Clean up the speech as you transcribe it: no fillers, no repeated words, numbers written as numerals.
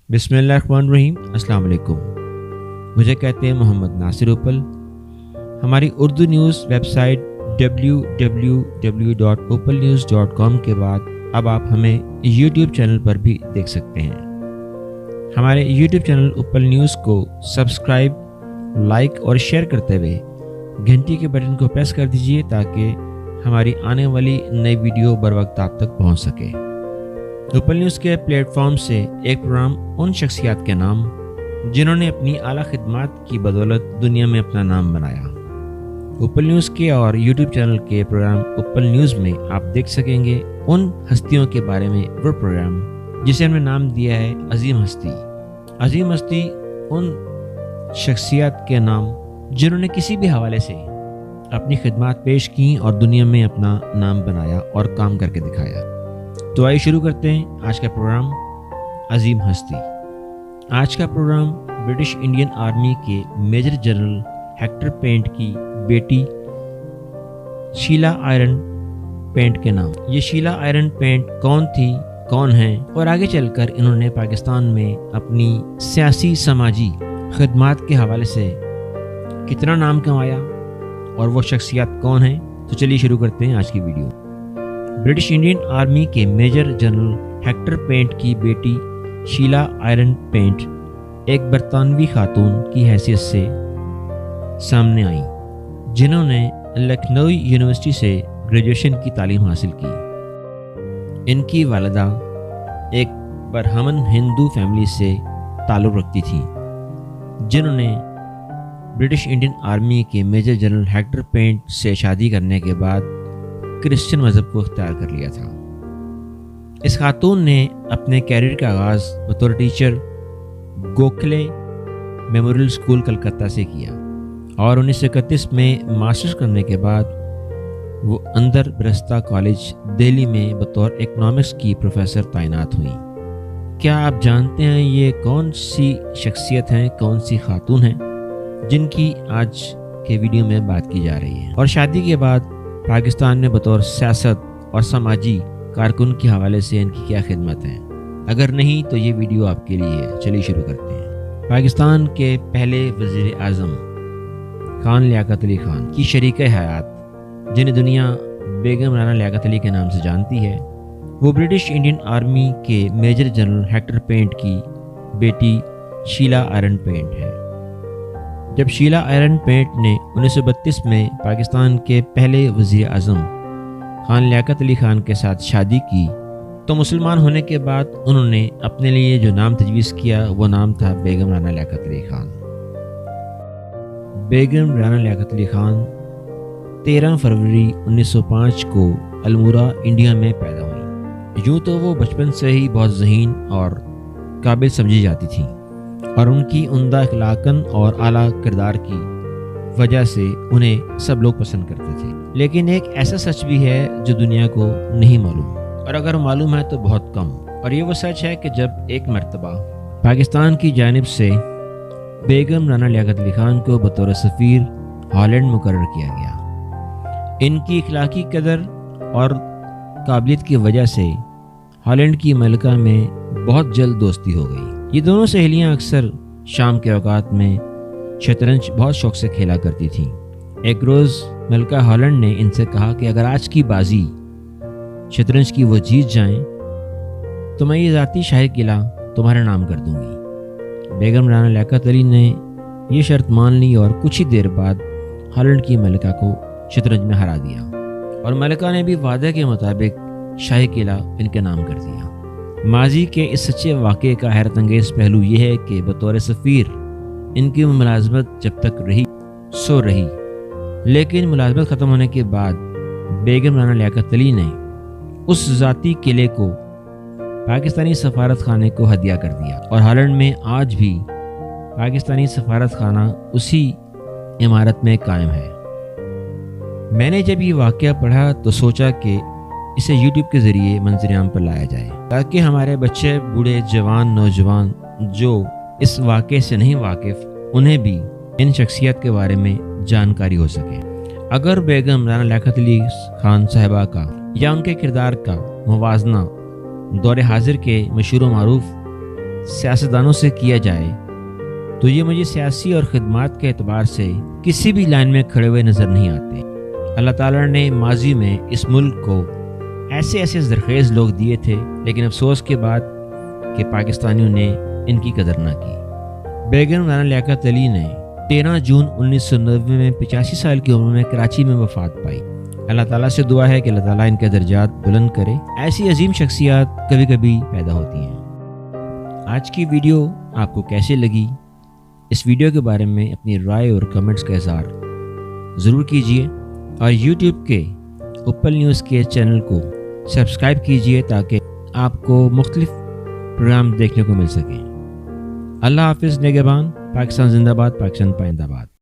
بسم اللہ الرحمن الرحیم۔ السلام علیکم۔ مجھے کہتے ہیں محمد ناصر اوپل۔ ہماری Urdu news web site www.opalnews.com کے بعد اب آپ ہمیں یوٹیوب چینل پر بھی دیکھ سکتے ہیں۔ ہمارے یوٹیوب چینل اوپل نیوز کو سبسکرائب، لائک اور شیئر کرتے ہوئے گھنٹی کے بٹن کو پریس کر دیجیے تاکہ ہماری آنے والی نئی ویڈیو بر وقت آپ تک پہنچ سکے۔ اوپل نیوز کے پلیٹ فارم سے ایک پروگرام ان شخصیات کے نام جنہوں نے اپنی اعلیٰ خدمات کی بدولت دنیا میں اپنا نام بنایا۔ اوپل نیوز کے اور یوٹیوب چینل کے پروگرام اوپل نیوز میں آپ دیکھ سکیں گے ان ہستیوں کے بارے میں وہ پروگرام جسے ہم نے نام دیا ہے عظیم ہستی۔ عظیم ہستی ان شخصیات کے نام جنہوں نے کسی بھی حوالے سے اپنی خدمات پیش کی اور دنیا میں اپنا نام بنایا اور کام کر کے دکھایا۔ تو آئیے شروع کرتے ہیں آج کا پروگرام عظیم ہستی۔ آج کا پروگرام برٹش انڈین آرمی کے میجر جنرل ہیکٹر پینٹ کی بیٹی شیلا آئرن پینٹ کے نام۔ یہ شیلا آئرن پینٹ کون تھی، کون ہیں، اور آگے چل کر انہوں نے پاکستان میں اپنی سیاسی سماجی خدمات کے حوالے سے کتنا نام کمایا اور وہ شخصیات کون ہیں۔ تو چلیے شروع کرتے ہیں آج کی ویڈیو۔ برٹش انڈین آرمی کے میجر جنرل ہیکٹر پینٹ کی بیٹی شیلا آئرن پینٹ ایک برطانوی خاتون کی حیثیت سے سامنے آئیں جنہوں نے لکھنؤ یونیورسٹی سے گریجویشن کی تعلیم حاصل کی۔ ان کی والدہ ایک برہمن ہندو فیملی سے تعلق رکھتی تھی جنہوں نے برٹش انڈین آرمی کے میجر جنرل ہیکٹر پینٹ سے شادی کرنے کے بعد کرسچن مذہب کو اختیار کر لیا تھا۔ اس خاتون نے اپنے کیریئر کا آغاز بطور teacher Gokhale memorial school Calcutta سے کیا اور 1931 میں ماسٹرز کرنے کے بعد وہ اندر برستہ کالج دہلی میں بطور اکنامکس کی پروفیسر تعینات ہوئیں۔ کیا آپ جانتے ہیں یہ کون سی شخصیت ہیں، کون سی خاتون ہیں جن کی آج کے ویڈیو میں بات کی جا رہی ہے، اور شادی کے بعد پاکستان میں بطور سیاست اور سماجی کارکن کے حوالے سے ان کی کیا خدمت ہیں؟ اگر نہیں تو یہ ویڈیو آپ کے لیے ہے۔ چلیے شروع کرتے ہیں۔ پاکستان کے پہلے وزیر اعظم خان لیاقت علی خان کی شریک حیات جنہیں دنیا بیگم رانا لیاقت علی کے نام سے جانتی ہے، وہ برٹش انڈین آرمی کے میجر جنرل ہیکٹر پینٹ کی بیٹی شیلا آئرن پینٹ ہے۔ جب شیلا آئرن پینٹ نے 1932 میں پاکستان کے پہلے وزیر اعظم خان لیاقت علی خان کے ساتھ شادی کی تو مسلمان ہونے کے بعد انہوں نے اپنے لیے جو نام تجویز کیا وہ نام تھا بیگم رانا لیاقت علی خان۔ بیگم رانا لیاقت علی خان 13 فروری 1905 کو المورا انڈیا میں پیدا ہوئیں۔ یوں تو وہ بچپن سے ہی بہت ذہین اور قابل سمجھی جاتی تھیں اور ان کی عمدہ اخلاقاً اور اعلیٰ کردار کی وجہ سے انہیں سب لوگ پسند کرتے تھے۔ لیکن ایک ایسا سچ بھی ہے جو دنیا کو نہیں معلوم، اور اگر معلوم ہے تو بہت کم، اور یہ وہ سچ ہے کہ جب ایک مرتبہ پاکستان کی جانب سے بیگم رانا لیاقت علی خان کو بطور سفیر ہالینڈ مقرر کیا گیا۔ ان کی اخلاقی قدر اور قابلیت کی وجہ سے ہالینڈ کی ملکہ میں بہت جلد دوستی ہو گئی۔ یہ دونوں سہیلیاں اکثر شام کے اوقات میں شطرنج بہت شوق سے کھیلا کرتی تھیں۔ ایک روز ملکہ ہالینڈ نے ان سے کہا کہ اگر آج کی بازی شطرنج کی وہ جیت جائیں تو میں یہ ذاتی شاہی قلعہ تمہارے نام کر دوں گی۔ بیگم رانا لیاقت علی نے یہ شرط مان لی اور کچھ ہی دیر بعد ہالینڈ کی ملکہ کو شطرنج میں ہرا دیا، اور ملکہ نے بھی وعدے کے مطابق شاہی قلعہ ان کے نام کر دیا۔ ماضی کے اس سچے واقعے کا حیرت انگیز پہلو یہ ہے کہ بطور سفیر ان کی ملازمت جب تک رہی سو رہی، لیکن ملازمت ختم ہونے کے بعد بیگم رانا لیاقت علی نے اس ذاتی قلعے کو پاکستانی سفارت خانے کو ہدیہ کر دیا، اور ہالینڈ میں آج بھی پاکستانی سفارت خانہ اسی عمارت میں قائم ہے۔ میں نے جب یہ واقعہ پڑھا تو سوچا کہ اسے یوٹیوب کے ذریعے منظر عام پر لایا جائے تاکہ ہمارے بچے، بوڑھے، جوان، نوجوان جو اس واقعے سے نہیں واقف، انہیں بھی ان شخصیت کے بارے میں جانکاری ہو سکے۔ اگر بیگم رانا لیاقت علی خان صاحبہ کا یا ان کے کردار کا موازنہ دور حاضر کے مشہور و معروف سیاستدانوں سے کیا جائے تو یہ مجھے سیاسی اور خدمات کے اعتبار سے کسی بھی لائن میں کھڑے ہوئے نظر نہیں آتے۔ اللہ تعالیٰ نے ماضی میں اس ملک کو ایسے زرخیز لوگ دیے تھے، لیکن افسوس کے بعد کہ پاکستانیوں نے ان کی قدر نہ کی۔ بیگم مولانا لیاقت علی نے 13 جون 1990 میں 85 سال کی عمر میں کراچی میں وفات پائی۔ اللہ تعالیٰ سے دعا ہے کہ اللہ تعالیٰ ان کے درجات بلند کرے۔ ایسی عظیم شخصیات کبھی کبھی پیدا ہوتی ہیں۔ آج کی ویڈیو آپ کو کیسے لگی؟ اس ویڈیو کے بارے میں اپنی رائے اور کمنٹس کا اظہار ضرور کیجیے، اور یوٹیوب کے اپل نیوز کے چینل کو سبسکرائب کیجیے تاکہ آپ کو مختلف پروگرام دیکھنے کو مل سکیں۔ اللہ حافظ، نگہبان۔ پاکستان زندہ باد، پاکستان پائندہ باد۔